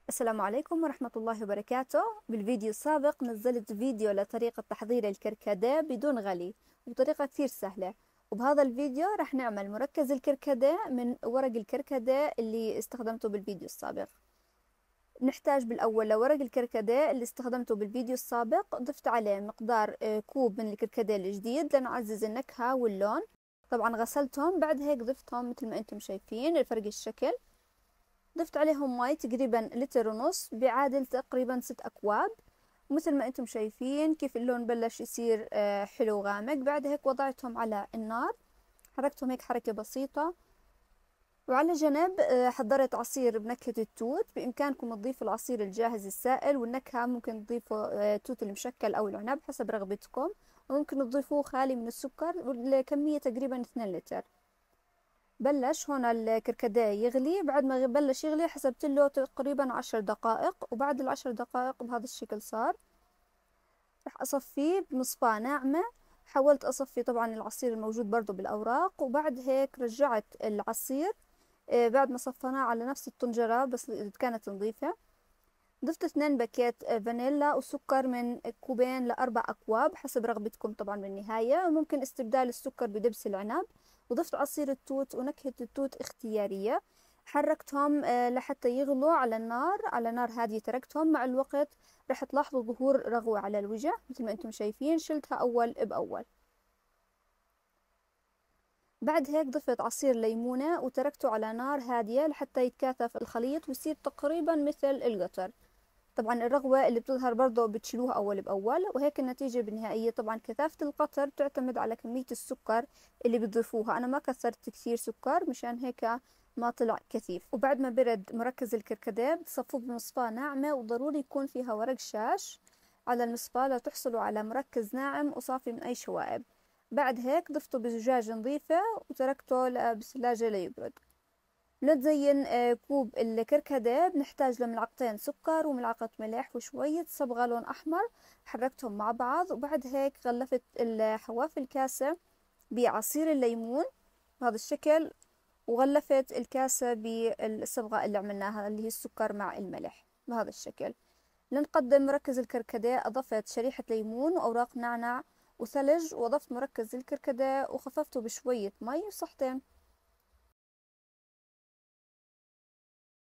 السلام عليكم ورحمة الله وبركاته. بالفيديو السابق نزلت فيديو لطريقة تحضير الكركديه بدون غلي وبطريقة كثير سهلة. وبهذا الفيديو رح نعمل مركز الكركديه من ورق الكركديه اللي استخدمته بالفيديو السابق. نحتاج بالأول لورق الكركديه اللي استخدمته بالفيديو السابق، ضفت عليه مقدار كوب من الكركديه الجديد لنعزز النكهة واللون. طبعا غسلتهم، بعد هيك ضفتهم مثل ما انتم شايفين الفرق الشكل. ضفت عليهم مي تقريبا لتر ونص بيعادل تقريبا 6 أكواب. ومثل ما انتم شايفين كيف اللون بلش يصير حلو غامق. بعد هيك وضعتهم على النار، حركتهم هيك حركة بسيطة. وعلى جنب حضرت عصير بنكهة التوت. بإمكانكم تضيفوا العصير الجاهز السائل، والنكهة ممكن تضيفوا توت المشكل أو العنب حسب رغبتكم، وممكن تضيفوه خالي من السكر، والكمية تقريبا 2 لتر. بلش هون الكركديه يغلي. بعد ما بلش يغلي حسبت له تقريبا 10 دقائق، وبعد ال10 دقائق بهذا الشكل صار. رح أصفيه بمصفاة ناعمة. حاولت أصفي طبعا العصير الموجود برضو بالأوراق، وبعد هيك رجعت العصير بعد ما صفناه على نفس الطنجرة بس كانت نظيفة. ضفت 2 باكيت فانيلا وسكر من كوبين ل4 أكواب حسب رغبتكم طبعا بالنهاية. ممكن استبدال السكر بدبس العنب. وضفت عصير التوت، ونكهة التوت اختيارية. حركتهم لحتى يغلوا على النار، على نار هادية تركتهم. مع الوقت رح تلاحظوا ظهور رغوة على الوجه مثل ما انتم شايفين. شلتها أول بأول. بعد هيك ضفت عصير ليمونة وتركته على نار هادية لحتى يتكاثف الخليط ويصير تقريبا مثل القطر. طبعا الرغوة اللي بتظهر برضه بتشيلوها أول بأول. وهيك النتيجة بالنهائية. طبعا كثافة القطر تعتمد على كمية السكر اللي بتضيفوها. أنا ما كثرت كثير سكر مشان هيك ما طلع كثيف. وبعد ما برد مركز الكركديه بتصفوه بمصفاة ناعمة، وضروري يكون فيها ورق شاش على المصفاة لتحصلوا على مركز ناعم وصافي من أي شوائب. بعد هيك ضفته بزجاجة نظيفة وتركته بالثلاجة ليبرد. لتزين كوب الكركديه بنحتاج لملعقتين سكر وملعقة ملح وشوية صبغة لون أحمر. حركتهم مع بعض، وبعد هيك غلفت حواف الكاسة بعصير الليمون بهذا الشكل، وغلفت الكاسة بالصبغة اللي عملناها اللي هي السكر مع الملح بهذا الشكل. لنقدم مركز الكركديه أضفت شريحة ليمون وأوراق نعناع وثلج، وأضفت مركز الكركديه وخففته بشوية مي وصحتين.